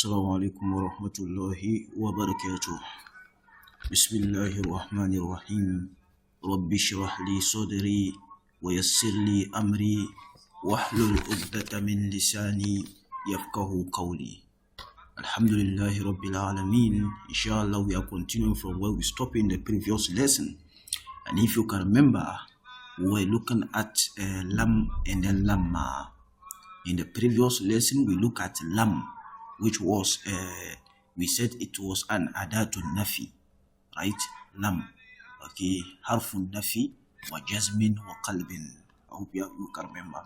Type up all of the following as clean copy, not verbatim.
السلام عليكم ورحمة الله وبركاته. بسم الله الرحمن الرحيم. رب اشرح لي صدري ويسر لي أمري واحلل عقدة من لساني يفقه قولي. Alhamdulillah Rabbil Alameen. Inshallah, we are continuing from where we stopped in the previous lesson. And if you can remember, we were looking at lam and then lamma. In the previous lesson, we look at lam, which was, we said it was an adatun nafi, right? Lam. Okay, harfun nafi wa jazmin wa qalbin. I hope you can remember.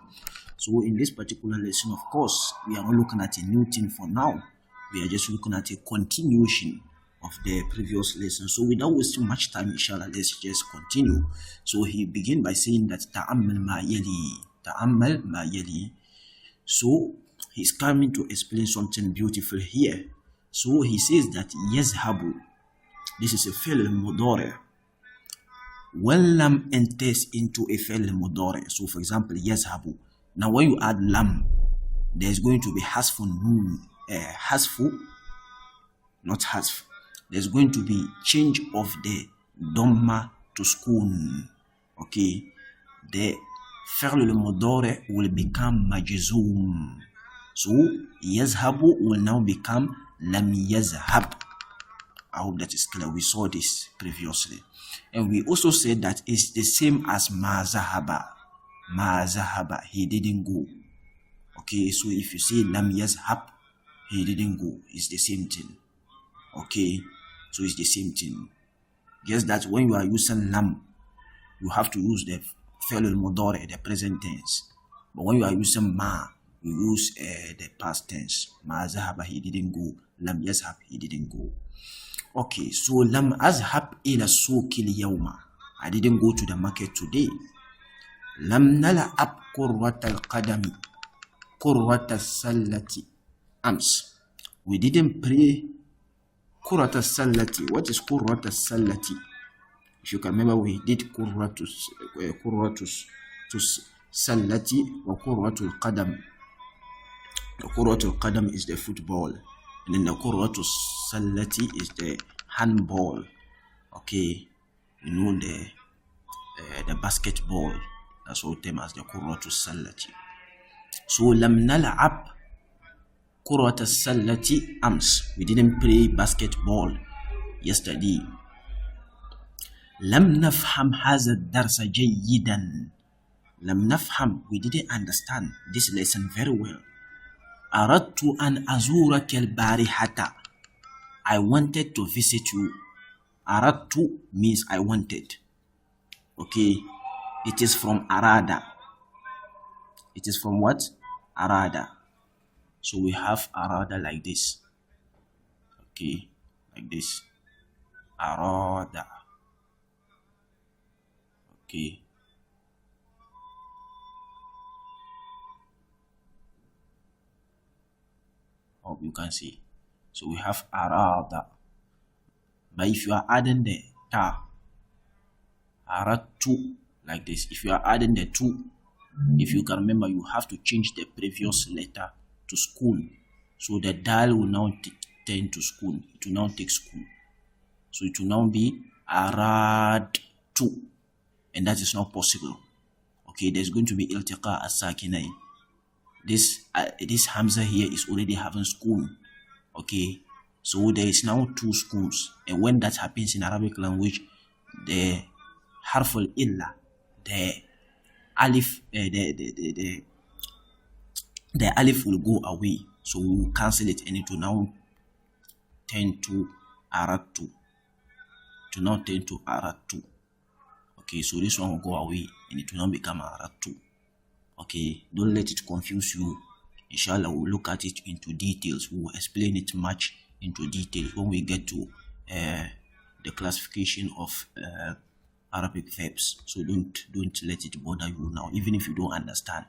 So in this particular lesson, of course, we are not looking at a new thing for now. We are just looking at a continuation of the previous lesson. So without wasting much time, inshallah, let's just continue. So he began by saying that ta'ammal ma yali. Ta'ammal ma yali. So he's coming to explain something beautiful here. So he says that yazhabu. This is a fi'l al-mudari. When lam enters into a fi'l al-mudari, so for example, yazhabu. Now when you add lam, there's going to be hasfun nun. Hasfu, not hasf. There's going to be change of the dhamma to sukun. Okay, the fi'l al-mudari will become majzoom. So yazhabu will now become lam yazhab. I hope that is clear. We saw this previously, and we also said that it's the same as ma zahaba. Ma zahaba, he didn't go. Okay, so if you say lam yazhab, he didn't go, it's the same thing. Okay, so it's the same thing. Guess that when you are using lam, you have to use the fi'l al-mudari, the present tense. But when you are using ma, you use the past tense. Ma zahaba, he didn't go. Lam yazhab, he didn't go. Okay, so lam azhab ila suqil yawma. I didn't go to the market today. Lam nala'ab qurrat al-qadami. Qurrat al-sallati. Ams. We didn't pray Qurrat al-Sallati. What is Qurrat al-Sallati? If you can remember, we did Qurratus Sallati wa Qurratul Qadam. The Qurratul Qadam is the football, and then the Qurratus Sallati is the handball. Okay, you know the basketball. That's what them as the Qurratus Sallati. So lam nal'ab Qurrat al-Sallati ams. We didn't play basketball yesterday. Lam nafham hadha ad-darsa jayyidan. Lam nafham, we didn't understand this lesson very well. Aradtu an azuraka al-barihata. I wanted to visit you. Aradtu means I wanted. Okay, it is from arada. It is from what? Arada. So we have arada like this. Okay, like this. Arada. Okay. Hope you can see. So we have arada. But if you are adding the ta, aratu, like this. If you are adding the tu, if you can remember, you have to change the previous letter to school. So the dal will now turn to school. It will now take school. So it will now be arad tu. And that is not possible. Okay, there's going to be iltiqa as-sakinain. This hamza here is already having school. Okay, so there is now two schools. And when that happens in Arabic language, the harful illa, the alif, the alif will go away, so we will cancel it, and it will now turn to aratu. To now turn to aratu. Okay, so this one will go away, and it will now become aratu. Okay, don't let it confuse you. Inshallah, we'll look at it into details. We will explain it much into detail when we get to the classification of Arabic verbs. So don't let it bother you now, even if you don't understand.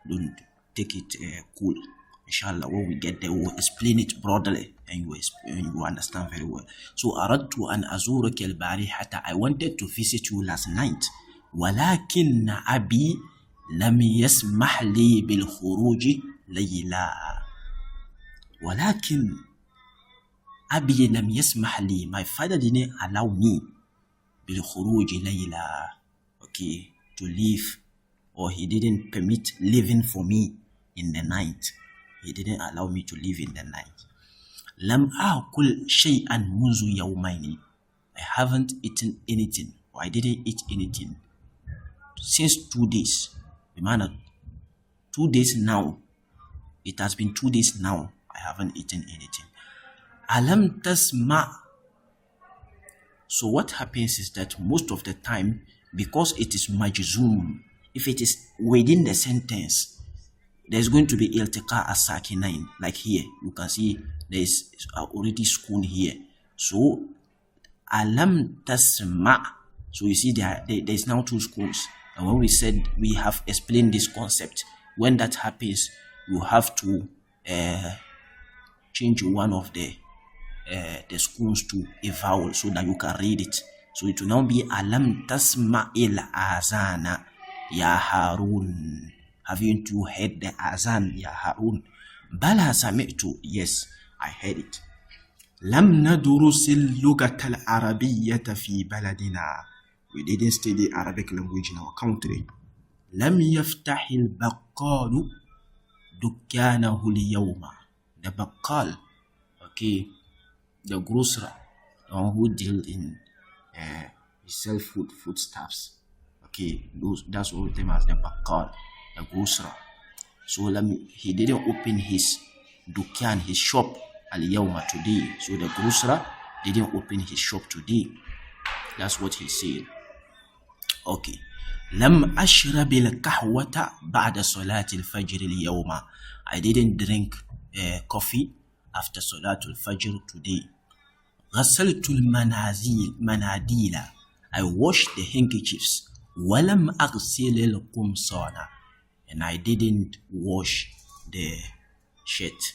Don't take it cool. Inshallah, when we get there, we'll explain it broadly, and you will understand very well. So aradtu an azuraka al-barihata. I wanted to visit you last night. Walakinna abi lam yasmah li bil khuruji layla. ولكن أبي لم يسمح لي. My father didn't allow me بالخروج ليلة. Okay, to leave, or he didn't permit leaving for me in the night. He didn't allow me to leave in the night. لم أكل شيئا منذ يومين. I haven't eaten anything, or I didn't eat anything since 2 days. بمعنى 2 days now. It has been 2 days now. I haven't eaten anything. ألم تسمع. So what happens is that most of the time, because it is majzoom, if it is within the sentence, there's going to be iltiqa as-sakinain. Like here, you can see there is already sukun here. So alam tasma. So you see there is now 2 sukuns. And when we said we have explained this concept, when that happens, you have to change one of the sukuns to a vowel so that you can read it. So it will now be alam tasma il azana ya Harun. Haven't you heard the azan ya Harun? Bala sami'tu. Yes, I heard it. لم ندرس اللغة العربية في بلدنا. We didn't study Arabic language in our country. لم يفتح البقال دكانه اليوم. The baqal, okay, the grocer, the one who deal in sell foodstuffs. Okay, that's what them as the baqal, the grocer. So he didn't open his dukan, his shop al-yawma, today. So the grocer didn't open his shop today. That's what he said. Okay. لم أشرب القهوة بعد صلاة الفجر اليوم. I didn't drink coffee after Salatul Fajr today. غسلت المناديل. I washed the handkerchiefs. ولم أغسل القمصان. And I didn't wash the shirt.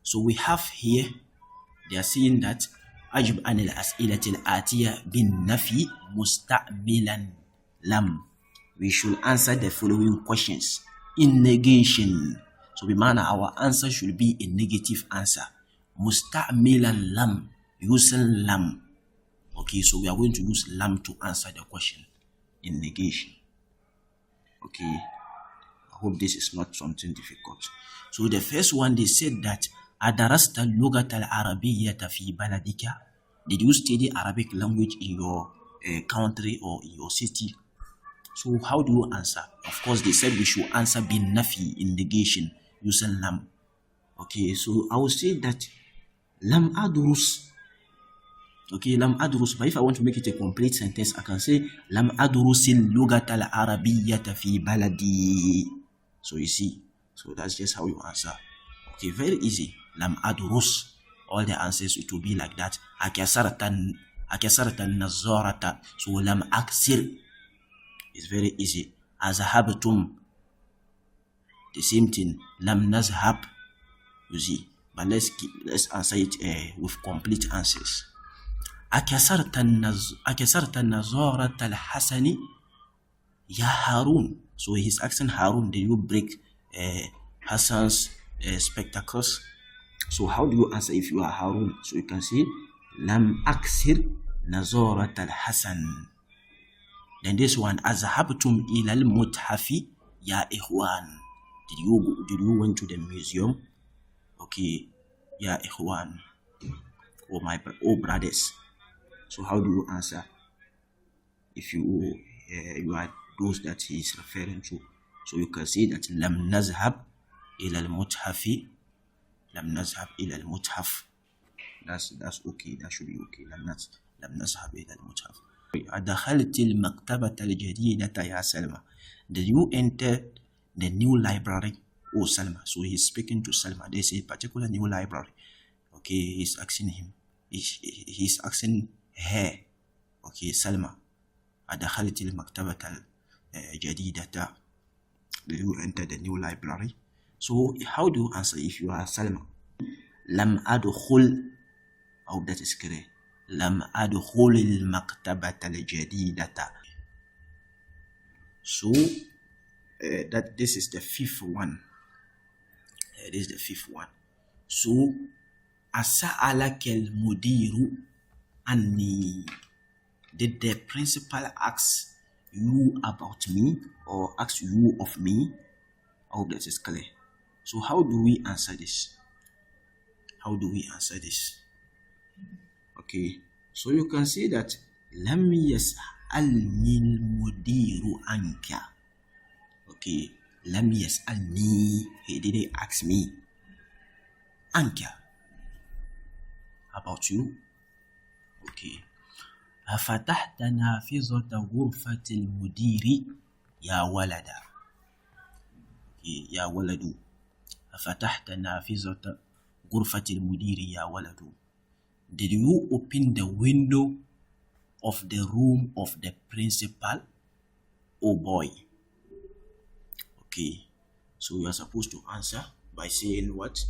So we have here, they are saying that أجب عن الأسئلة الآتية بالنفي مستعملا لم. We should answer the following questions in negation. So bimana, our answer should be a negative answer. Musta'milan lam, using lam. Okay, so we are going to use lam to answer the question in negation. Okay, I hope this is not something difficult. So the first one, they said that adarasta lugat al-arabiyyata fi baladika. Did you study Arabic language in your country or in your city? So how do you answer? Of course, they said we should answer bin nafi, in negation, using lam. Okay, so I will say that lam adrus. Okay, lam adrus. But if I want to make it a complete sentence, I can say lam adrusil lugat al-arabiyyata fi baladi. So you see, so that's just how you answer. Okay, very easy. Lam adrus. All the answers, it will be like that. Akasaratan nazarata. So lam aksir. It's very easy. Azhabtum. The same thing. Lam nazhab. You see. But let's answer it with complete answers. Akasartan nazarata al-hasani ya Harun. So he's asking Harun, did you break Hassan's spectacles? So how do you answer if you are Harun? So you can say lam aksir nazarat al-Hasan. Then this one, azhabtum ila al-muthafi ya ikhwan. Did you went to the museum? Okay, ya ikhwan, or brothers. So how do you answer if you are those that he is referring to? So you can say that lam nazhab ila al-muthafi. Lam nazhab ila al-muthaf. That's okay. That should be okay. Lam nazhab ila al-muthaf. أدخلت المكتبة الجديدة يا سلمى. Did you enter the new library, oh Salma? So he's speaking to Salma. There's a particular new library. Okay, he's asking him. He's asking her. Okay, Salma. أدخلت المكتبة الجديدة. Did you enter the new library? So how do you answer if you are Salma? Lam adkhul. I hope that is correct. Lam adkhul al-maktabata al-jadidata. So this is the fifth one. This is the fifth one. So, asa'alaka al-mudiru anni. Did the principal ask you about me or ask you of me? I hope that is clear. So how do we answer this? How do we answer this? Okay, so you can see that lam yas'alni al-mudiru anka. Okay, lam yas'alni, he didn't ask me. Anka, about you. Okay. أفتحت نافذة غرفة المدير يا ولد. يا ولد. أفتحت نافذة غرفة المدير يا ولد. Did you open the window of the room of the principal? Oh boy. Okay. So you are supposed to answer by saying what?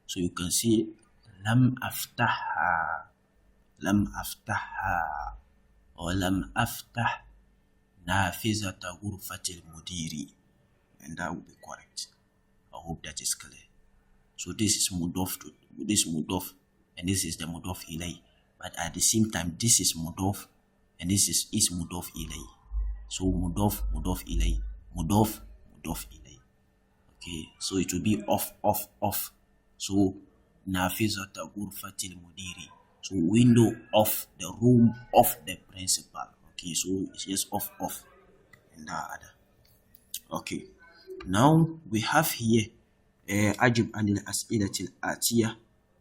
So you can see لم أفتحها or لم أفتح نافذة غرفة المدير, and that will be correct. I hope that is clear. So this is mudaf to this mudaf, and this is the mudaf ilay, but at the same time this is mudaf and this is mudaf ilay. So mudaf ilay, mudaf ilay. Okay, so it will be off. So nafizata ghurfatil mudiri, so window of the room of the principal. Okay, so it's just off and that other. Okay, now we have here ajib anil as'ilatil atiyah.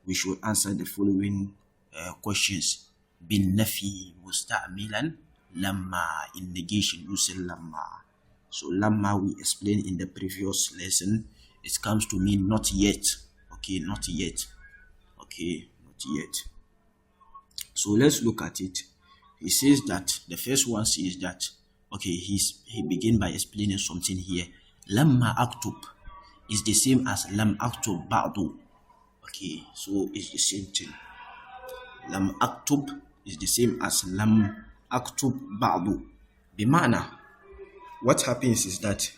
We should answer the following questions. Bin nafi musta'milan lamma, in negation using lamma. So lamma, we explained in the previous lesson, it comes to mean not yet. Okay, not yet. Okay, not yet. So let's look at it. He says that the first one says that, okay, he begin by explaining something here. Lamma aktub is the same as lam aktub ba'du. Okay, so it's the same thing. Lam aktub is the same as lam aktub ba'du. Bima'na, what happens is that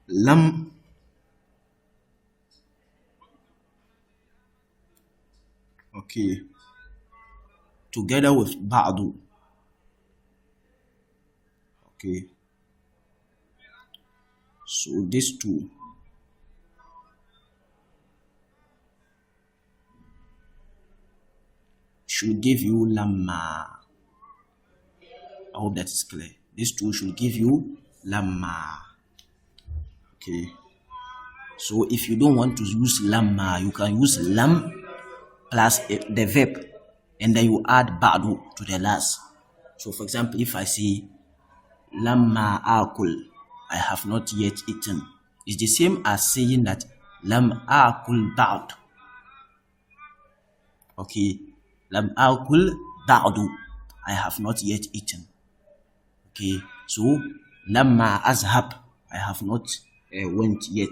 lam together with ba'du. Okay, so these two should give you lamma. I hope that is clear. These two should give you lamma. Okay, so if you don't want to use lamma, you can use lam plus the verb, and then you add ba'du to the last. So for example, if I say lamma akul, I have not yet eaten, it's the same as saying that lam akul ba'd. Okay, lam akul ba'du, I have not yet eaten. Okay, so lamma azhab, I have not went yet.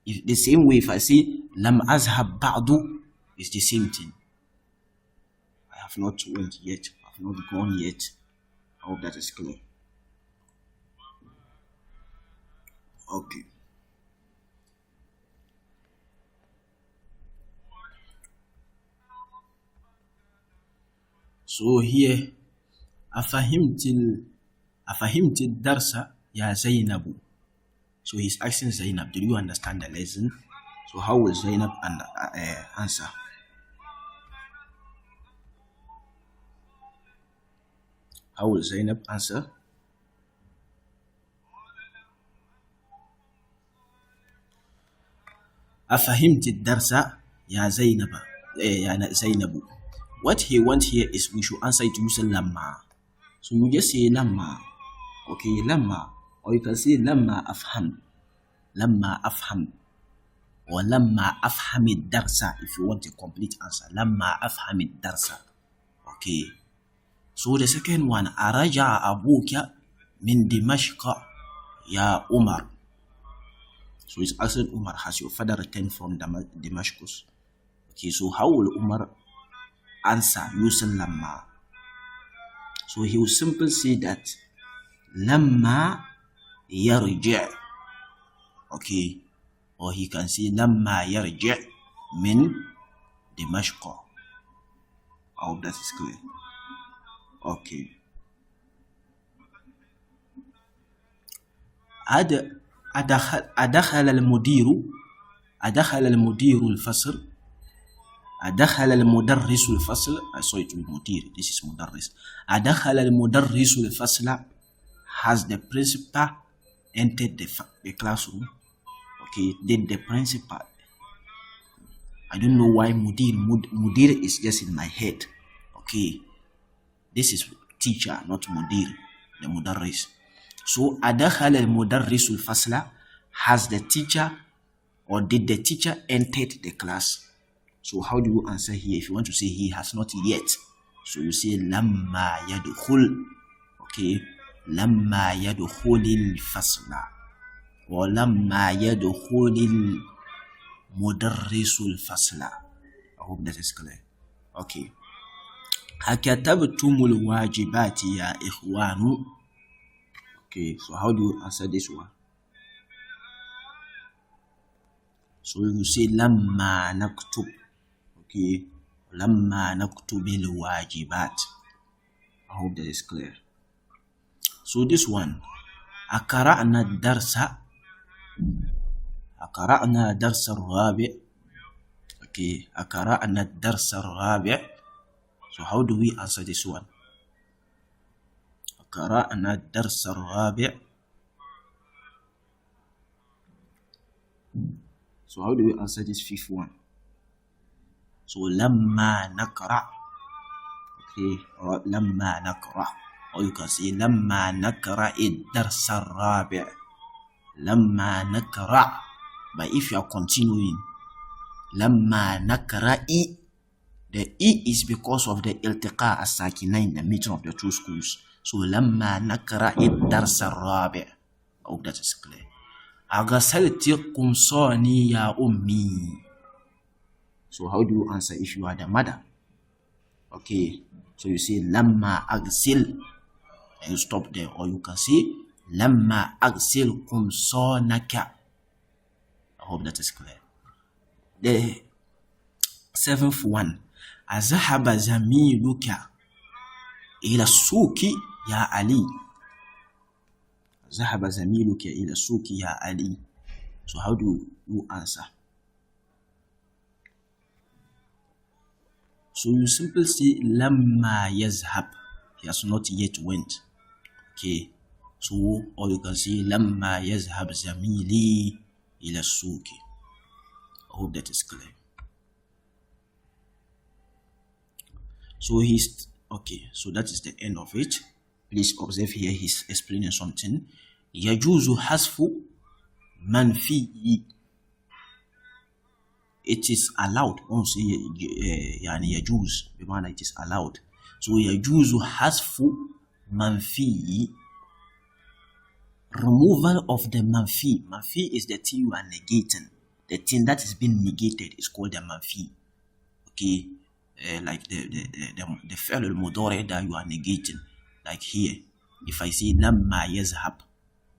If the same way, if I say lam azhab ba'du, it's the same thing. I have not went yet, I have not gone yet. I hope that is clear. Okay. So here, afahimtil darsa ya Zainabu. So he's asking Zainab, did you understand the lesson? So how will Zainab answer? How will Zainab answer? Afahimti darsa ya Zainaba, ya Zainabu. What he wants here is we should answer it using lamma. So you just say lamma. Okay, lamma. Or you can say lamma afham. Lamma afham. Or lamma afhamid darsa if you want a complete answer. Lamma afhamid darsa. Okay. So the second one, araja abuka min Dimashqa ya Umar. So it's asking Umar, has your father returned from Damascus? Okay, so how will Umar answer using lamma? So he will simply say that lamma yarji'. Okay, or he can say lamma yarji' min Dimashq. I hope that is clear. Okay. أدخل المدير الفصل. أدخل المدرس الفصل. I saw it with مدير. This is مدرس. أدخل المدرس الفصل. Has the principal entered the classroom? Okay, did the principal? I don't know why mudir is just in my head. Okay, this is teacher, not mudir, the mudarris. So adakhala al-mudarrisul fasla, has the teacher or did the teacher entered the class? So how do you answer here? If you want to say he has not yet, so you say lamma yadkhul. Okay, lamma yadkhulil fasla or lamma yadkhulil mudarrisul fasla. I hope that is clear. Okay. Hakatabtumul wajibati ya ikhwanu. Okay, so how do you answer this one? So you say lamma naktub. Okay, lamma naktubil wajibat. I hope that is clear. So this one, akara'na darsa. أقرأنا درس الرابع. Okay, أقرأنا الدرس الرابع. So how do we answer this one? أقرأنا الدرس الرابع. So how do we answer this fifth one? So لما نقرأ. Okay, or لما نقرأ. Or you can say لما نقرأ الدرس الرابع. لما نقرأ. But if you are continuing, lamma nakra'i, the E is because of the iltiqa as-sakinain, the meeting of the two schools. So lamma nakra'i dars al-rabi'. I hope that is clear. Aghasalti qumsani ya ummi. So how do you answer if you are the mother? Okay, so you say lamma aghsil and you stop there, or you can say lamma aghsil qumsanaka. I hope that is clear. The seventh one, azahaba zamiluka ila suki ya Ali. Zahaba zamiluka ila suki ya Ali. So how do you answer? So you simply say lamma yazhab. He has not yet went. Okay. So or you can say lamma yazhab zamili ila suki. I hope that is clear. So he's okay. So that is the end of it. Please observe here. He's explaining something. Yajuzu hasfu manfi. It is allowed. Don't say yani yajuz. It is allowed. So yajuzu hasfu manfi. Removal of the manfi. Manfi is the thing you are negating. The thing that is being negated is called the manfi. Okay, like the fi'l al-mudari that you are negating. Like here, if I say lamma yazhab,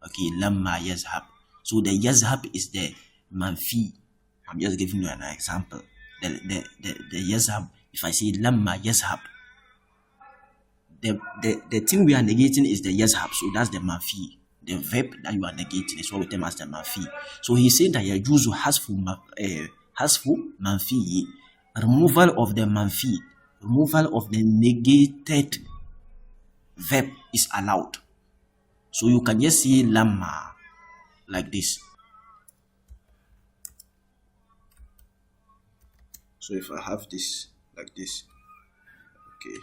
okay, lamma yazhab. So the yazhab is the manfi. I'm just giving you an example. The yazhab. If I say lamma yazhab, the thing we are negating is the yazhab. So that's the manfi. The verb that you are negating is what we term as the manfi. So he said that yajuzu hasfu manfi, removal of the manfi, removal of the negated verb is allowed. So you can just say lamma like this. So if I have this like this, okay.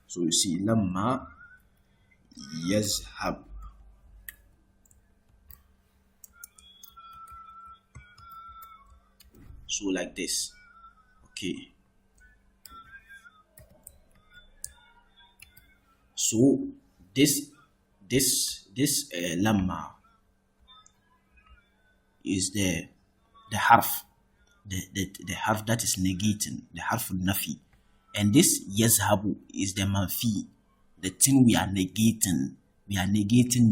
So you see lamma yazhab. So like this, okay. So this lamma is the harf, the harf that is negating, the harf nafi, and this yazhabu is the manfi. the thing we are negating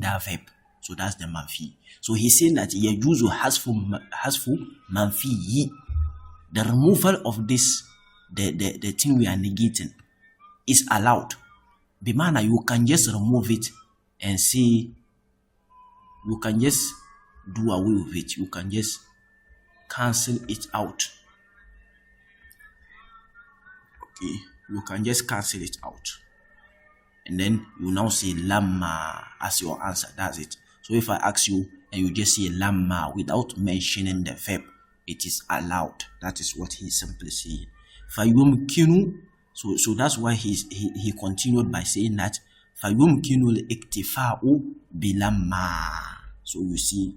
that verb. So that's the manfi. So he's saying that yajuzu hasfu manfi yi. The removal of this, the thing we are negating, is allowed. Bimana, you can just remove it and say, you can just do away with it. You can just cancel it out. Okay, you can just cancel it out. And then you now say lamma as your answer. That's it. So if I ask you and you just say lamma without mentioning the verb, it is allowed. That is what he's simply saying. Fayumkinu. So that's why he continued by saying that fayumkinu al-iktifa'u bilamma. So you see,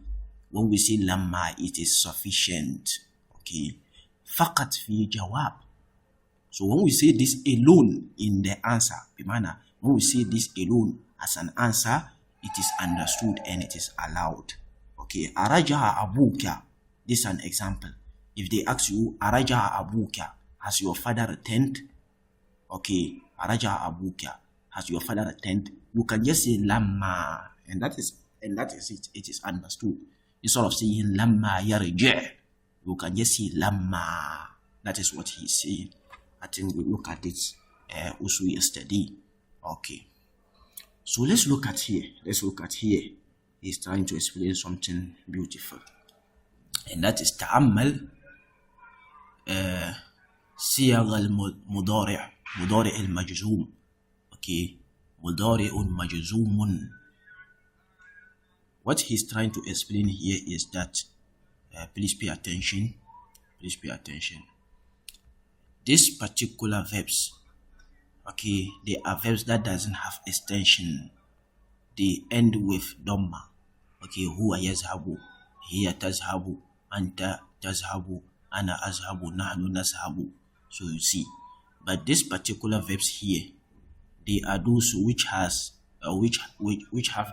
when we say lamma, it is sufficient. Okay. Faqat fi jawab. So when we say this alone in the answer, bimana, when we say this alone as an answer, it is understood and it is allowed. Okay. Araja abuka. This is an example. If they ask you, Araja abuka, has your father returned? Okay, Araja abuka, has your father returned? You can just say lamma, and that is it. It is understood. Instead of saying lamma yarji', you can just say lamma. That is what he's saying. I think we look at it also yesterday. Okay. So let's look at here. He's trying to explain something beautiful. And that is ta'ammal siyag al-mudari' al-majzoom. Okay, mudari'un majzoomun. What he's trying to explain here is that please pay attention. These particular verbs, okay, they are verbs that doesn't have extension. They end with dhamma. Okay, huwa yazhabu, hiya tazhabu, anta tazhabu, ana azhabu, nahnu nazhabu. So you see, but these particular verbs here, they are those which have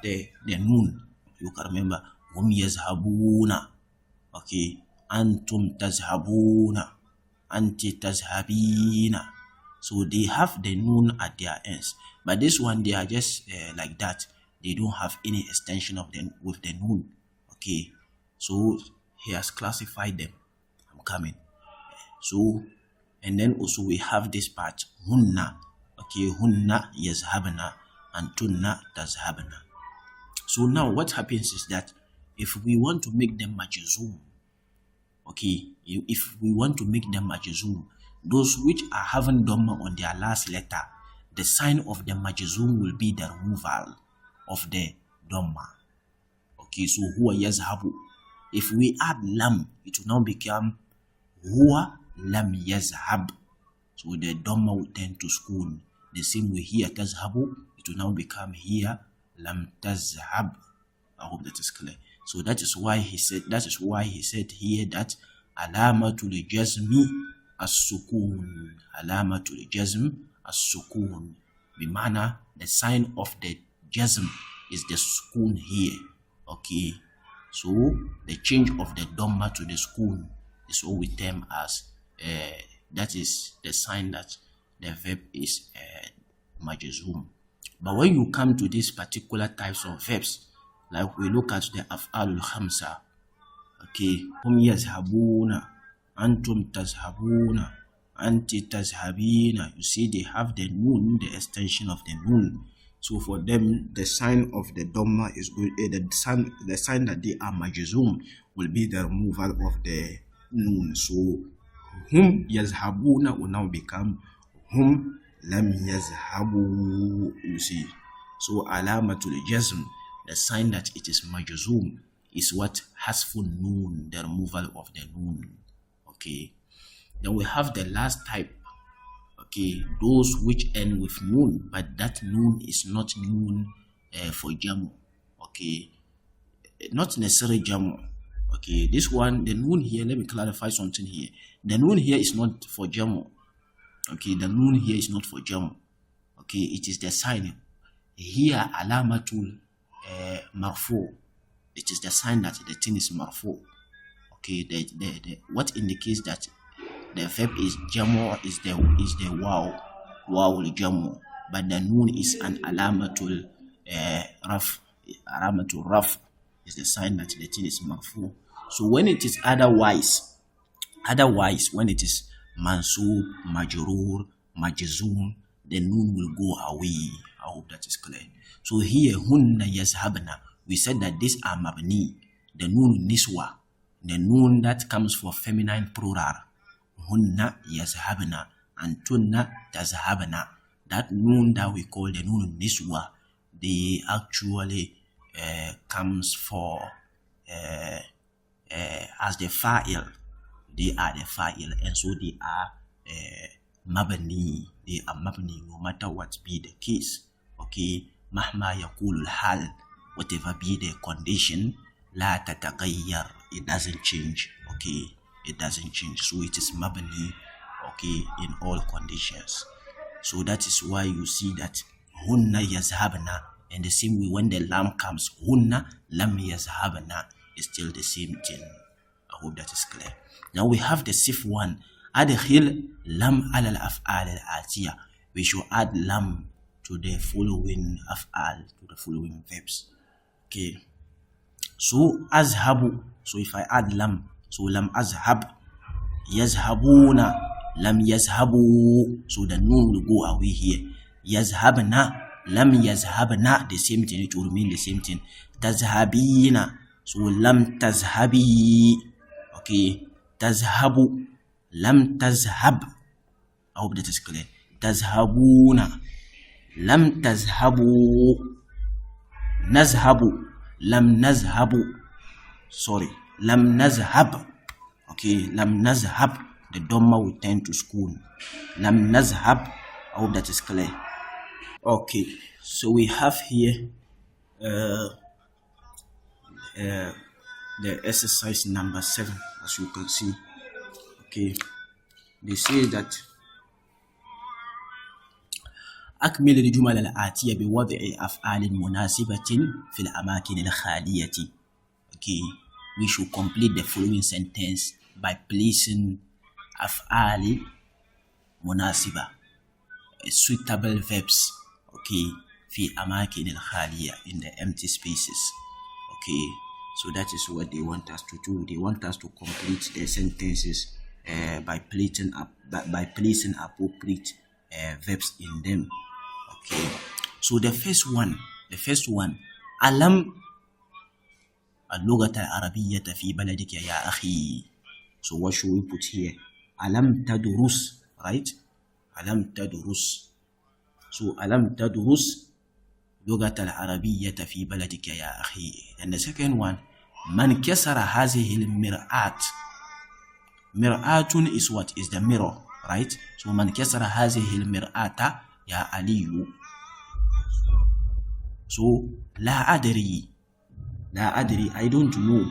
the noon. You can remember hum yazhabuna. Okay, antum tazhabuna, anti tazhabina. So they have the noon at their ends, but this one they are just like that. They don't have any extension of them with the noon. Okay, so he has classified them. I'm coming. So, and then also we have this part, hunna. Okay, hunna yazhabna, antunna tazhabna. So now what happens is that if we want to make them majzoom, okay, if we want to make them majzoom, those which are having dhamma on their last letter, the sign of the majzoom will be the removal of the dhamma. Okay, so huwa yazhabu. If we add lam, it will now become huwa lam yazhab. So the dhamma will tend to school. The same way here tazhabu, it will now become here lam tazhab. I hope that is clear. So that is why he said here that alamatul jazmi as-sukun. Alamatul jazm as-sukun. Bimana, the sign of the jazm is the sukun here. Okay, so the change of the dhamma to the sukun is what we term as that is the sign that the verb is majzoom. But when you come to these particular types of verbs, like we look at the af'alul khamsa, okay, hum yazhabuna, antum tazhabuna, anti tazhabina. You see, they have the noon, the extension of the noon. So for them, the sign of the dhamma is good. The sign that they are majzoom will be the removal of the noon. So hum yazhabuna will now become hum lam yazhabu. You see, so alamatul jazm, the sign that it is majzoom, is what hasfun noon, the removal of the noon. Okay, then we have the last type. Okay, those which end with noon, but that noon is not noon for jamu. Okay, not necessarily jamu. Okay, this one, the noon here, let me clarify something here. The noon here is not for jamu. Okay, the noon here is not for jamu. Okay, it is the sign here, alamatul marfu. It is the sign that the thing is marfu. Okay, the what indicates that the verb is jamu is the wow jamu. but the noon is an alamatul raf. Alamatul raf is the sign that the thing is marfu. So when it is otherwise, when it is mansub, majrur, majzum, the noon will go away. I hope that is clear. So here, hunna yazhabna, we said that these are mabni. The noon niswa, the noon that comes for feminine plural. Hunna yazhabna and tunna tazhabna. That noon that we call the noon niswa, they actually comes for as the fa'il. They are the fa'il, and so they are mabni. They are mabni no matter what be the case. Okay, mahma yakulul hal, whatever be the condition, la tataghayyar, it doesn't change. Okay, it doesn't change. So it is mabni, okay, in all conditions. So that is why you see that hunna yazhabna, and the same way when the lam comes, hunna lam yazhabna, is still the same thing. I hope that is clear. Now we have the sixth one. Adkhil lam ala al-af'al al-atiya. We should add lam to the following af'al, to the following verbs. Okay. So azhabu. So if I add lam, so lam azhab. Yazhabuna, lam yazhabu. So the noon will go away here. Yazhabna, lam yazhabna. The same thing, it will remain the same thing. Tazhabina. So lam tazhabi. Okay. Tazhabu, lam tazhab. I hope that is clear. Tazhabuna, lam tazhabu. Nazhabu, lam nazhabu. Sorry, lam nazhab. Okay, lam nazhab. The Dhamma will turn to school. Lam nazhab. I hope that is clear. Okay, so we have here the exercise number 7, as you can see. Okay, they say that أكمل الجمل الآتية بوضع أفعال مناسبة في الأماكن الخالية. Okay, we should complete the following sentence by placing أفعال مناسبة, suitable verbs, okay, في أماكن الخالية, in the empty spaces. Okay, so that is what they want us to do. They want us to complete the sentences by placing appropriate verbs in them. Okay, so the first one, alam اللغة العربية في بلدك يا أخي. So what should we put here? Alam tadrus, right? Alam tadrus. So alam tadrus لغة العربية في بلدك يا أخي. And the second one, من كسر هذه المرآة. مرآة is what? Is the mirror, right? So من كسر هذه المرآة يا علي. So لا أدري, I don't know.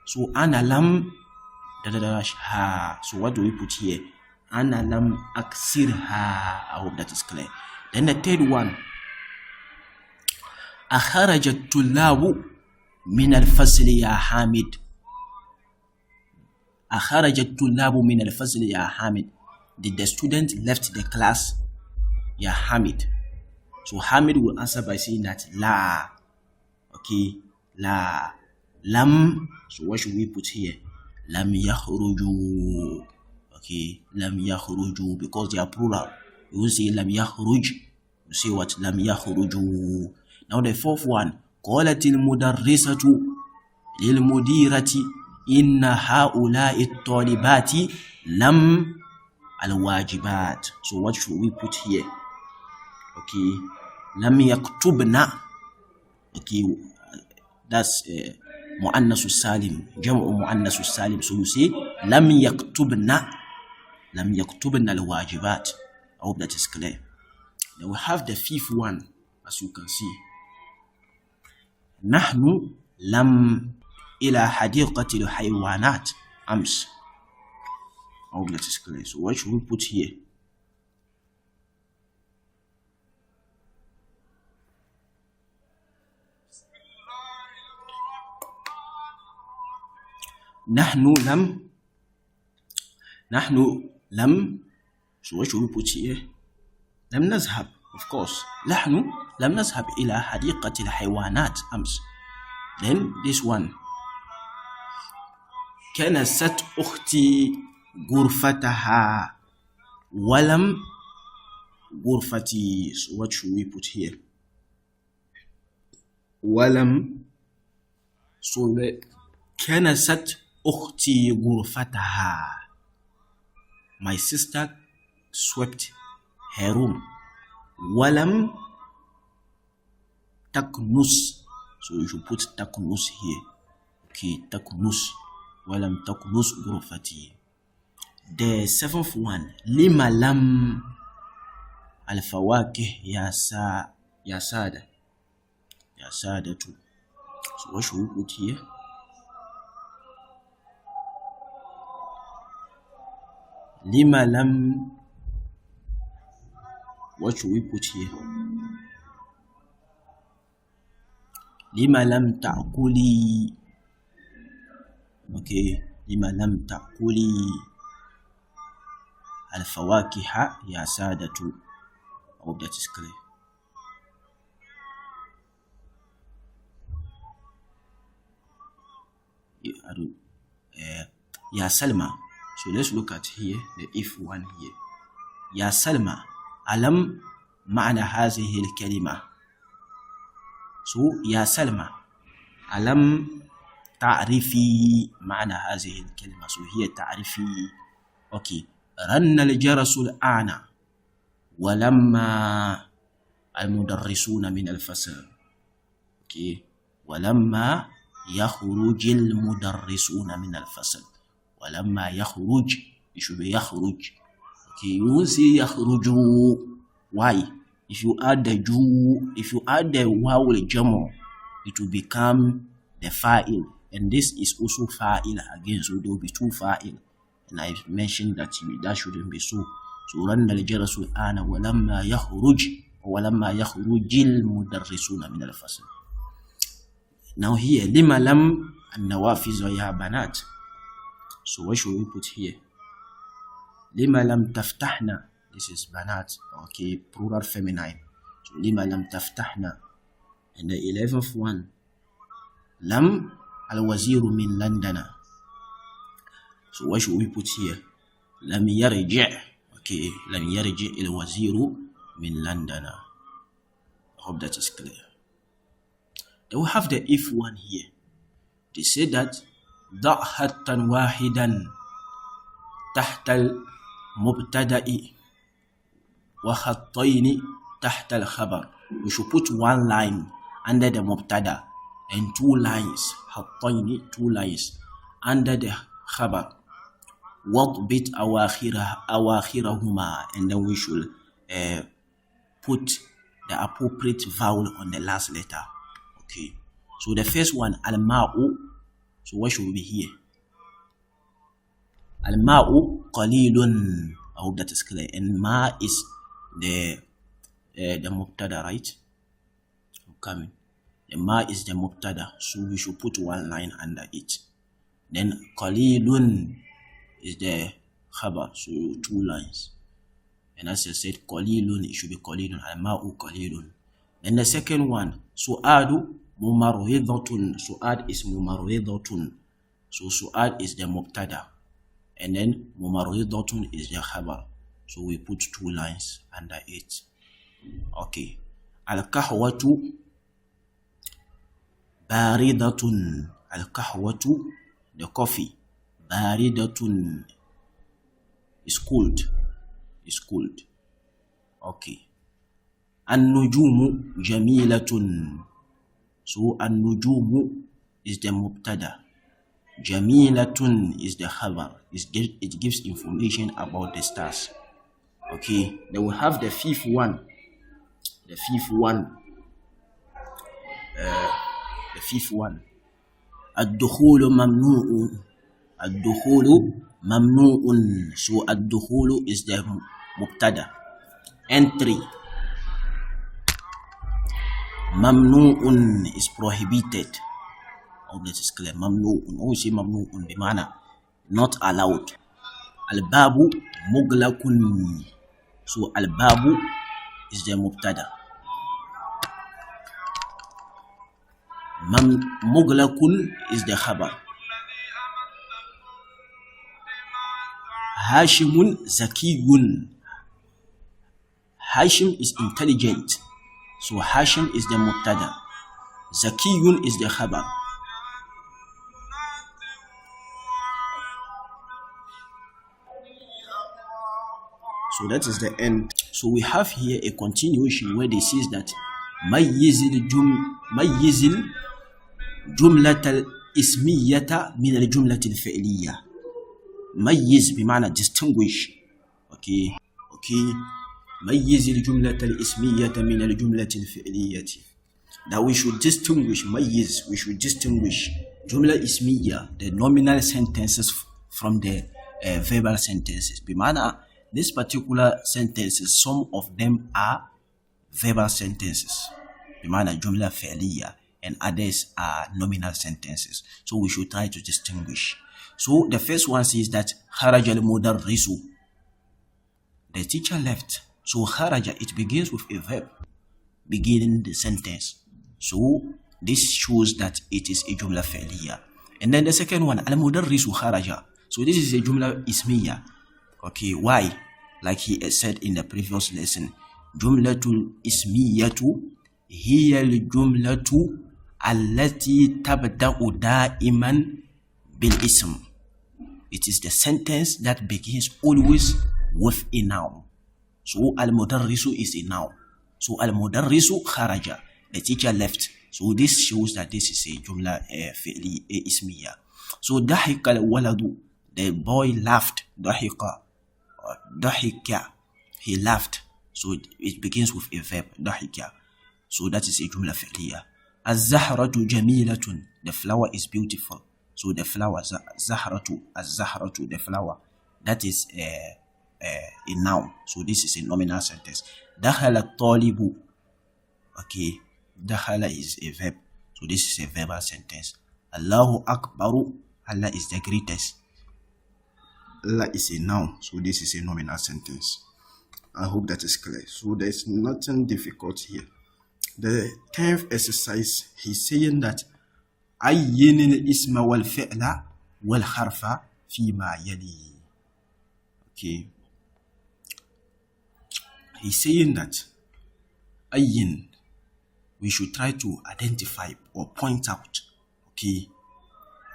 So أنا لم ha. So what do we put here? أنا لم أكسرها. I hope that is clear. Then the third one, أخرج الطلاب من الفصل يا حامد. أخرج الطلاب من الفصل يا حامد. Did the student left the class? Ya Hamid. So Hamid will answer by saying that la. Okay, la. Lam. So what should we put here? Lam yakhruju. Okay, lam yakhruju, because they are plural. You will say lam yakhruj. You say what? Lam yakhruju. Now the fourth one, قالت المدرسة للمديرة إن هؤلاء الطالبات لم الواجبات. So what should we put here? Okay, لم يكتبنا. Okay, that's مؤنث السالم, جمع مؤنث السالم. So you say لم يكتبنا الواجبات. I hope that is clear. Then we have the fifth one, as you can see. نحن لم إلى حديقة الحيوانات أمس. I hope that is clear. So what should we put here? نحن لم. So what should we put here? لم نذهب. of course. نحن لم نذهب إلى حديقة الحيوانات أمس. Then this one. كنست أختي غرفتها ولم غرفتي. So what should we put here? ولم. So كنست أختي غرفتها. My sister swept her room. ولم تكنس. So you should put تكنس here. Okay, تكنس. ولم تكنس غرفتي. The seventh one. لما لم الفواكه يا سادة. يا سادة. So what should we put here? لما لم. What should we put here? لما لم تأكلي. Okay. لما لم تأكلي الفواكه يا سادة. I hope that is clear. يا سلمى. So let's look at here the if one here. يا سلمى ألم معنى هذه الكلمة. So يا سلمى ألم تعرفي معنى هذه الكلمة. So هي تعرفي. Okay. رن الجرس الآن ولما المدرسون من الفصل. Okay. ولما يخرج المدرسون من الفصل. ولما يخرج. It should be يخرج. Okay, you won't say يخرج. Why? If you add the waw al-jamu, it will become the fa'il, and this is also fa'il again, so there will be two fa'il, and I mentioned that shouldn't be so. So رن الجرس الآن ولما يخرج المدرسون من الفصل. Now here لما لم النوافذ يا بنات. So what should we put here? لما لم تفتحنا. This is banat. Okay, plural feminine. So لما لم تفتحنا. And the 11th one. لم الوزير من لندن. So what should we put here? لم يرجع. Okay, لم يرجع الوزير من لندن. I hope that is clear. Then we have the if one here. They say that ضع خطا واحدا تحت المبتدأ وخطين تحت الخبر. We should put one line under the mubtada and two lines, خطين, two lines under the khabar. وَضْبِطْ أَوَاخِرَهُمَا. And then we should put the appropriate vowel on the last letter. Okay. So the first one, al-ma'u. So what should be here? Al-ma'u qalilun. I hope that is clear. And ma is the mubtada, right? I'm coming. The ma is the mubtada, so we should put one line under it. Then qalilun is the khabar, so two lines. And as I said, qalilun, it should be qalilun. Al-ma'u qalilun. Then the second one, su'adu mumarridatun. Su'ad is mumarridatun. So su'ad is the mubtada. And then mumarridatun is the khabar. So we put two lines under it. Okay. Al-kahwatu baridatun. Al-kahwatu, the coffee. Baridatun is cold. Is cold. Okay. An-nujumu jamilatun. So an-nujumu is the mubtada. Jamilatun is the khabar. It gives information about the stars. Okay. Then we have the fifth one. The fifth one. Ad-dukhulu mamnu'un. Ad-dukhulu mamnu'un. So ad-dukhulu is the mubtada. Entry. Mamnu'un is prohibited. Oh, this is clear. Mamnu'un. Oh, say mamnu'un bimana not allowed. Al-babu muglakun. So al-babu is the mubtada. Mughlaqun is the khabar. Hashimun zakiyun. Hashim is intelligent, so Hashim is the mubtada. Zakiyun is the khabar. So that is the end. So we have here a continuation where they says that mayyizil jumlatal ismiyata min al jumlatil fi'liyah. Mayyiz bima'na distinguish. Okay. Mayyizil jumlatal ismiyata min al jumlatil fi'liyati. That we should distinguish mayyiz. We should distinguish jumla ismiyya, the nominal sentences, from the verbal sentences. Bima'na, this particular sentences, some of them are verbal sentences, bima'na jumla fi'liyya, and others are nominal sentences. So we should try to distinguish. So the first one says that kharaja al-mudarrisu, the teacher left. So kharaja, it begins with a verb beginning the sentence. So this shows that it is a jumla fi'liyya. And then the second one, al-mudarrisu kharaja. So this is a jumla ismiyya. Okay, why? Like he said in the previous lesson, jumlatul ismiyatu hiya al-jumlatu allati tabda'u da'iman bil ism. It is the sentence that begins always with a noun. So al-mudarrisu is a noun. So al-mudarrisu kharaja, the teacher left. So this shows that this is a jumla fi'li ismiyya. So dahika al-waladu, the boy laughed. Dahika, he laughed. So it begins with a verb, dahika. So that is a jumla fi'liya. Az-zahratu jamilatun, the flower is beautiful. So the flower, zahratu, az-zahratu, the flower, that is a noun. So this is a nominal sentence. Dakhala at-talibu, okay, dakhala is a verb. So this is a verbal sentence. Allahu akbaru, Allah is the greatest. Allah is a noun. So this is a nominal sentence. I hope that is clear. So there is nothing difficult here. The 10th exercise, he's saying that ayyin al-isma wal fi'la wal harfa fima yali. Okay. He's saying that ayyin, we should try to identify or point out, okay,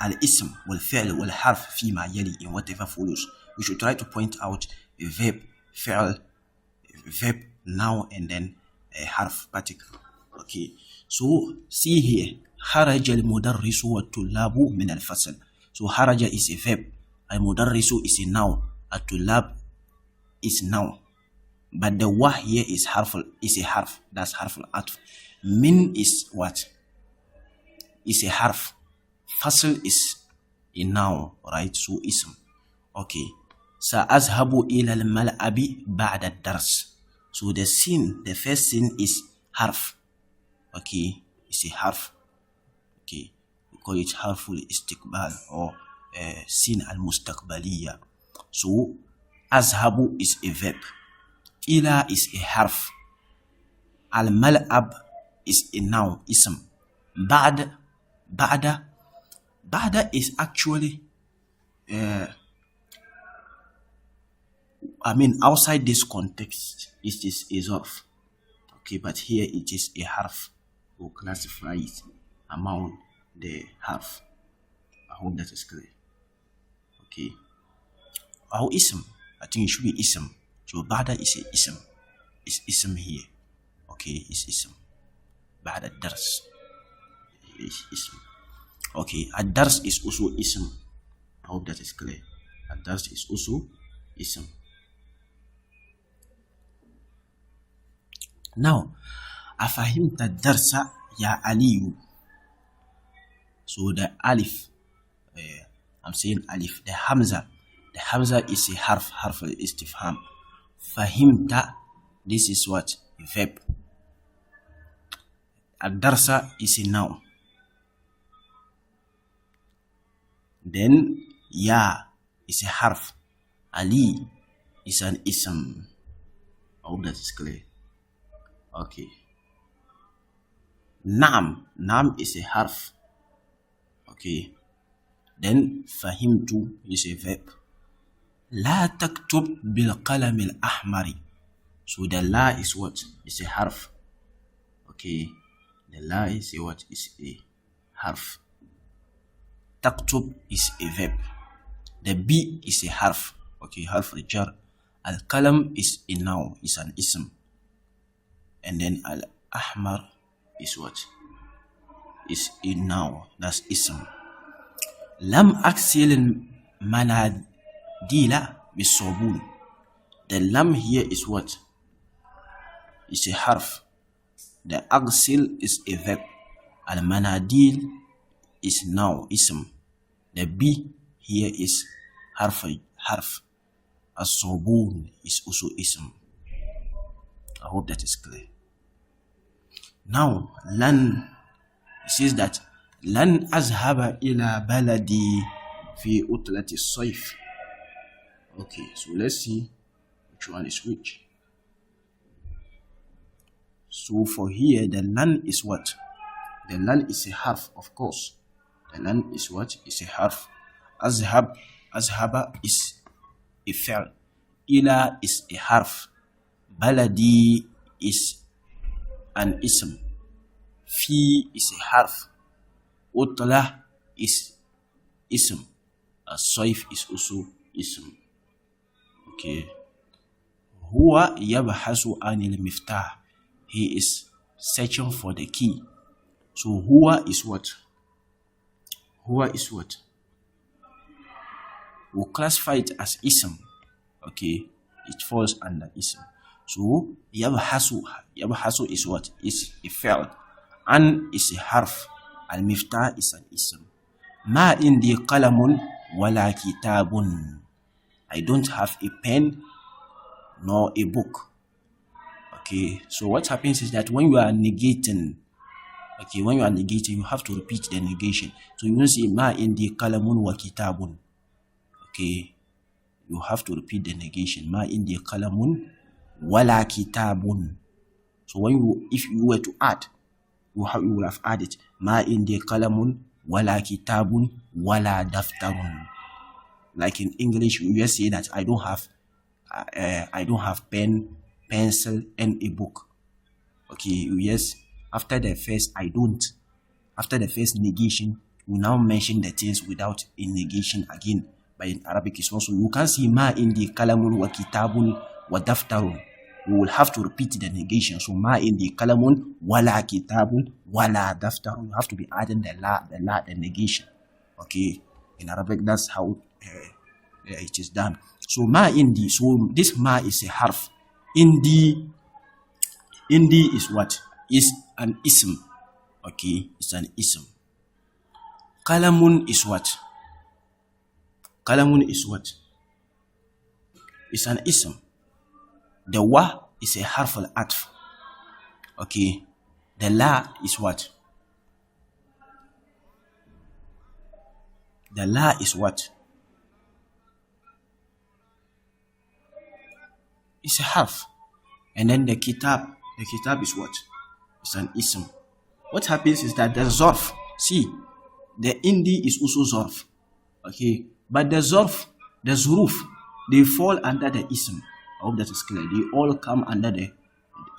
al-ism wal fi'l wal harf fima yali, in whatever follows. We should try to point out a verb, fi'l, verb, noun, and then a harf, particle. Okay, so see here, haraja al-mudarrisu wa tullabu min al-fasl. So haraja is a verb, al-mudarrisu is a noun, at-tullab is noun, but the wa here is harf, is a harf. That's harf al-atf. Min is what? Is a harf. Fasl is a noun, right? So ism. Okay. Sa'azhabu ila al-mal'abi ba'da ad-dars. So the sin, the first sin is harf. Okay, it's a harf. Okay, we call it harful istiqbal or sin al-mustaqbaliyya. So azhabu is a verb. Ila is a harf. Al-mal'ab is a noun, ism. Ba'da is actually outside this context, it is a zarf. Okay, but here it is a harf. We'll classify it among the harf. I hope that is clear. Okay. Our ism, I think it should be ism. So ba'da is a ism. It's ism here. Okay, it's ism. Ba'da dars is ism. Okay, ad-dars is also ism. I hope that is clear. Ad-dars is also ism. Now, afahimta darsa ya aliyu. So the alif, I'm saying alif, the hamza is a harf al-istifham. Fahimta, this is what? A verb. Ad-darsa is a noun. Then ya is a harf. Ali is an ism. I hope that is clear. Okay. Naam. Naam is a harf. Okay. Then fahimtu is a verb. La taktub bil qalam al ahmari. So the la is what? Is a harf. Okay. The la is a what? Is a harf. Taktub is a verb. The B is a harf. Okay, harf jar. Al-qalam is a noun, is an ism. And then al-ahmar is what? Is a noun, that's ism. Lam aksil manadila bisobun. The lam here is what? Is a harf. The aksil is a verb. Al-manadil is noun, ism. The B here is harf. As-sobun is also ism. I hope that is clear. Now, lan, it says that lan azhaba ila baladi fi utlati sayf. Okay, so let's see which one is which. So for here, the lan is what? The lan is a harf, of course. The lan is what? Is a harf. Azhaba is a fi'l. Ila is a harf. Baladi is an ism. Fi is a harf. Utla is ism. As-sayf is also ism. Okay. Huwa yabhasu anil miftah. He is searching for the key. So huwa is what? Huwa is what? We'll classify it as ism. Okay, it falls under ism. So yabhasu is what? Is a fi'l. An is a harf. Al-miftah is an ism. Ma indi qalamun wala kitabun. I don't have a pen nor a book. Okay, so what happens is that when you are negating, you have to repeat the negation. So you won't say ma indi qalamun wa kitabun. Okay, you have to repeat the negation. Ma indi qalamun wala kitabun. So if you were to add, you will have added ma indi qalamun wala kitabun wala daftarun. Like in English, we just say that I don't have pen, pencil, and a book. Okay, yes. After the first negation, we now mention the things without a negation again. But in Arabic, it's also, you can see ma indi qalamun wa kitabun wa daftarun. We will have to repeat the negation. So ma indi qalamun wala kitabun wala daftarun. You have to be adding the negation. Okay, in Arabic, that's how it is done. So ma indi. So this ma is a harf. Indi is what? Is an ism. Okay, it's an ism. Qalamun is what? Qalamun is what? It's an ism. The wa is a harf al-atf. Okay, the la is what? The la is what? It's a harf. And then the kitab is what? It's an ism. What happens is that the zorf, see, the indi is also zorf. Okay, but the zorf, the zuruf, they fall under the ism. I hope that is clear. They all come under the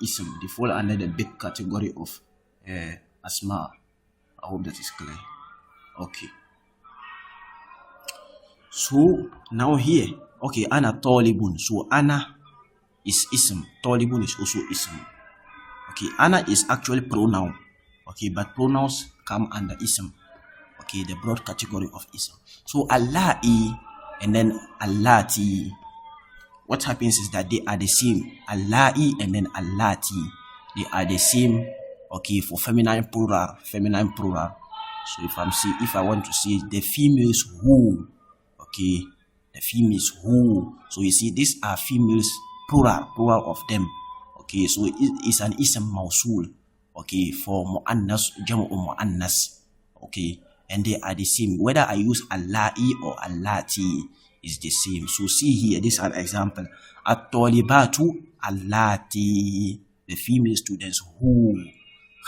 ism. They fall under the big category of asma. I hope that is clear. Okay. So now here, okay, ana talibun. So ana is ism. Talibun is also ism. Okay, ana is actually pronoun. Okay, but pronouns come under ism. Okay, the broad category of ism. So Allahi and then Allati. What happens is that they are the same. Allahi and then Allati. They are the same. Okay, for feminine plural. So if I want to say the females who. Okay, the females who. So you see, these are females plural of them. Okay, so it is an ism mausul. Okay, for mu'annas, jam'u mu'annas. Okay, and they are the same. Whether I use Allahi or Allati is the same. So see here, this is an example. At-talibatu Allati. the female students who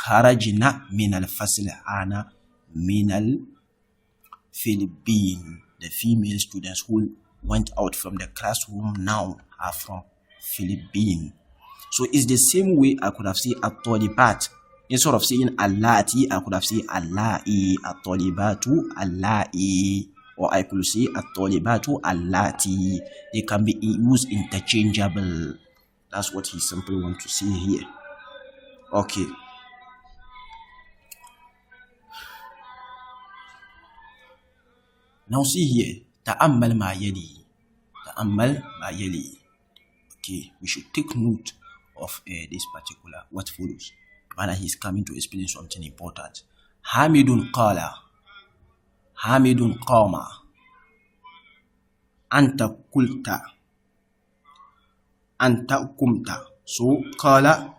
kharajna min al-fasl ana min al-Philippines. The female students who went out from the classroom now are from Philippines. So it's the same way I could have said at-talibat. Instead of saying allati, I could have said allai, at-talibatu allai, or I could say at-talibatu allati. They can be used interchangeable. That's what he simply wants to say here. Okay. Now see here, ta'ammal ma yali. Ta'ammal ma yali. Okay, we should take note of this particular what follows. When he's coming to explain something important. Hamidun qala. Hamidun qama. Anta kulta. Anta kumta. So qala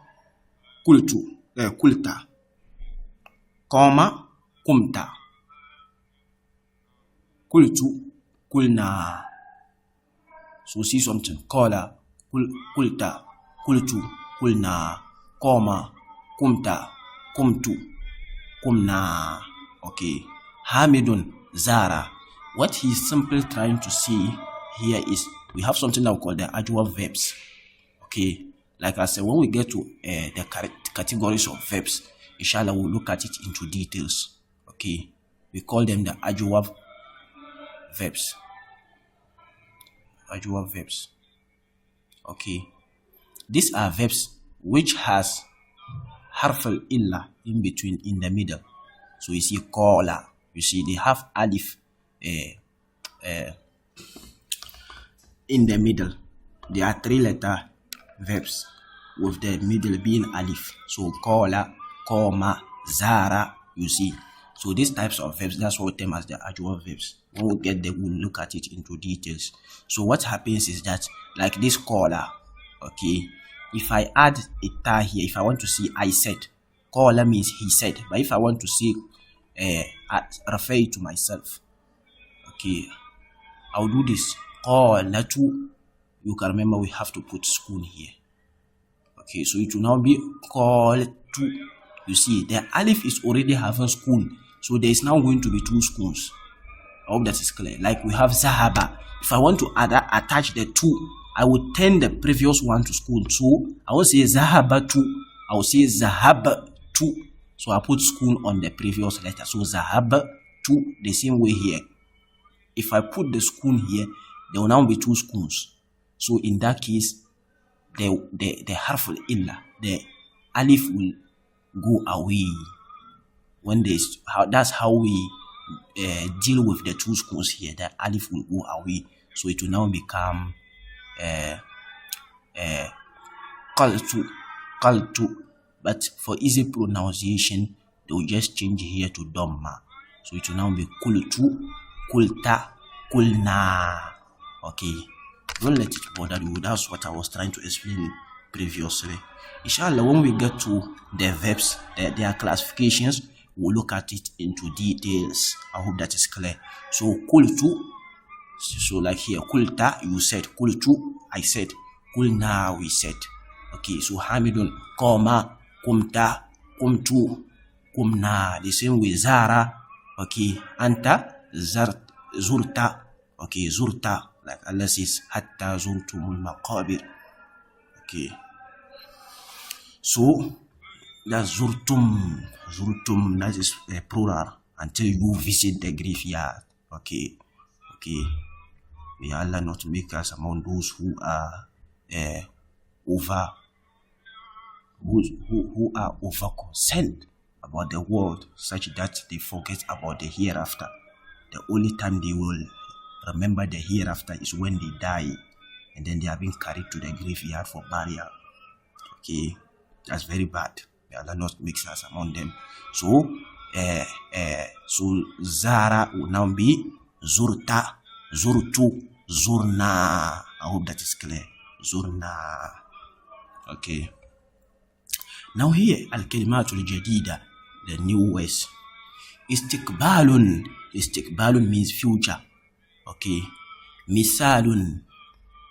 kultu. Kulta. Qama kumta. Kultu kulna. So see something. Qala kulta. Kultu kulna. Qama kumta, kumtu, kumna. Okay. Hamidun, Zara. What he's simply trying to say here is we have something now called the adjective verbs. Okay. Like I said, when we get to the categories of verbs, inshallah, we'll look at it into details. Okay. We call them the adjective verbs. Adjective verbs. Okay. These are verbs which has harf al-illa in between, in the middle. So you see qala, you see they have alif in the middle. There are 3-letter verbs with the middle being alif. So qala, qama, zara, you see. So these types of verbs, that's what we term as the adjective verbs. When we get there, we'll look at it into details. So what happens is that, like this qala, okay, if I add a ta here, if I want to say I said, qala means he said. But if I want to say refer to myself, okay, I'll do this. Qalatu. You can remember we have to put spoon here. Okay, so it will now be qalatu. You see, the alif is already having spoon, so there is now going to be 2 spoons. I hope that is clear. Like we have zahaba. If I want to attach the 2, I would turn the previous one to spoon. So I will say zahabatu. I will say zahabatu. So I put spoon on the previous letter. So zahabatu, the same way here. If I put the spoon here, there will now be 2 spoons. So in that case, the harf al-illa, the alif will go away. When that's how we deal with the 2 spoons here. The alif will go away. So it will now become qaltu. But for easy pronunciation, they will just change here to dhamma. So it will now be kultu, kulta, kulna. Okay. Don't let it bother you. That's what I was trying to explain previously. Inshallah, when we get to the verbs, their classifications, we'll look at it into details. I hope that is clear. So kultu, so like here, kulta, you said. Kultu, I said. Kulna, we said. Okay, so hamidun, qama, kumta, kumtu, kumna. The same way zara. Okay, anta, zurta. Okay, zurta. Like Allah says, hatta zurtumul maqabir. Okay. So that's zurtum. Zurtum, that is plural. Until you visit the graveyard. Okay. Okay. May Allah not make us among those who are who are over concerned about the world, such that they forget about the hereafter. The only time they will remember the hereafter is when they die, and then they are being carried to the graveyard for burial. Okay, that's very bad. May Allah not mix us among them. So, so Zara will now be Zurta, Zurtu, Zurna. I hope that is clear. Zurna. Okay. Now here, Al-Kalimatul Jadida, the new words. Istiqbalun. Istiqbalun means future. Okay. Misalun.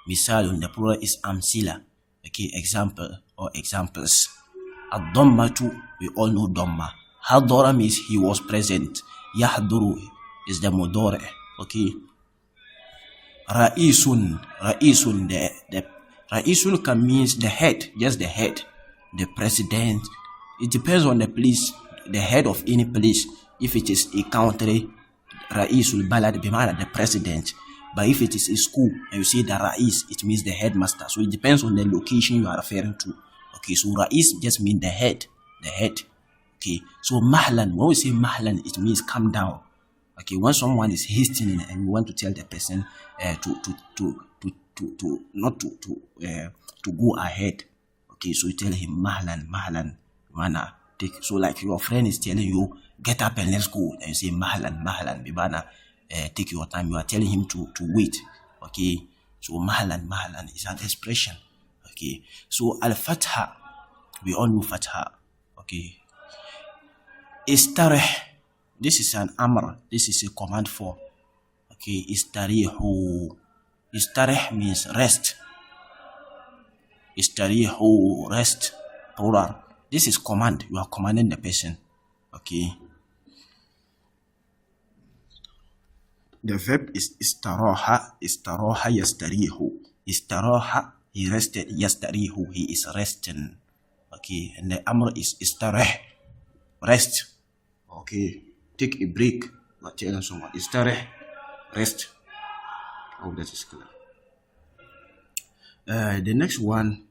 Misalun, the plural is amsila. Okay, example. or examples. Ad-dammatu, we all know damma. Hadara means he was present. Yahduru is the mudari. Okay. Ra'isun, the Ra'isun can means the head, just the head, the president. It depends on the place, the head of any place. If it is a country, Ra'isul Balad bimana, the president. But if it is a school and you say the Ra'is, it means the headmaster. So it depends on the location you are referring to. Okay, so Ra'is just means the head, Okay, so Mahlan, when we say Mahlan, it means come down. Okay, when someone is hastening and you want to tell the person to go ahead. Okay, so you tell him Mahlan, mana take. So like your friend is telling you, get up and let's go, and you say Mahlan, bimana, take your time. You are telling him to wait. Okay, so Mahlan is an expression. Okay, so al-fatha, we all know fatha. Okay, istarih, this is an amr, this is a command for. Okay, istarihu, istarih means rest. Istarihu, rest, plural. This is command, you are commanding the person. Okay, the verb is istaraha yastarihu. Istaraha, he rested. Yastarihu, he is resting. Okay, and the amr is istarih, rest. Okay, take a break. You are telling someone istarih, rest. Oh, that is clear. The next one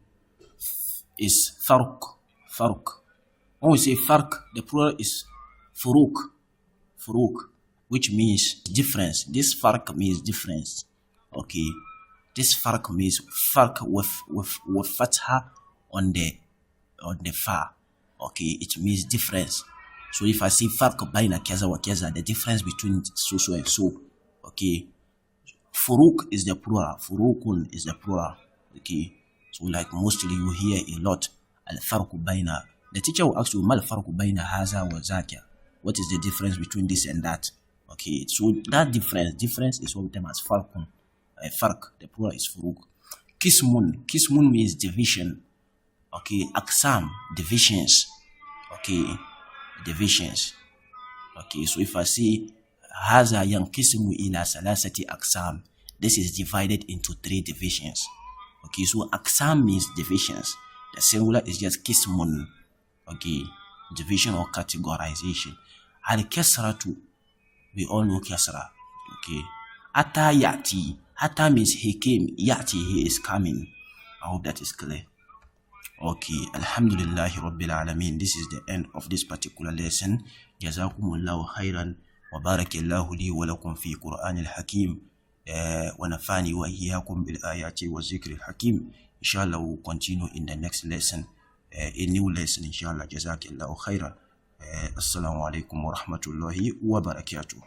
is farq. When we say farq, the plural is furuq, which means difference. This farq means difference. Okay, this farq means farq with fatha on the fa. Okay, it means difference. So if I say farq baina kaza wa kaza, the difference between so and so. Okay, furuq is the plural. Furuqun is the plural. Okay, so like mostly you hear a lot al-farq baina. The teacher will ask you, mal farq baina haza wa zaka. What is the difference between this and that? Okay, so that difference is what we term as farqun. Farq, the plural is furuq. Kismun means division. Okay, aksam, divisions. Okay, divisions. Okay, so if I say haza yanqisimu ila salasati aksam, this is divided into 3 divisions. Okay, so aksam means divisions. The singular is just kismun. Okay, division or categorization. Al-kasratu, we all know kasra. Okay, ata yati. Ata means he came. Yati, he is coming. I hope that is clear. Okay, Alhamdulillahi Rabbil Alameen. This is the end of this particular lesson. Jazakum Allahu Khairan wa barakallahu li wa lakum fi Qur'an al-Hakim wa nafani wa iyyakum bil ayati wa zikri al-Hakim. Inshallah, we'll continue in the next lesson, a new lesson, inshallah. Jazak Allahu Khair. Assalamu alaikum wa rahmatullahi wa barakatuh.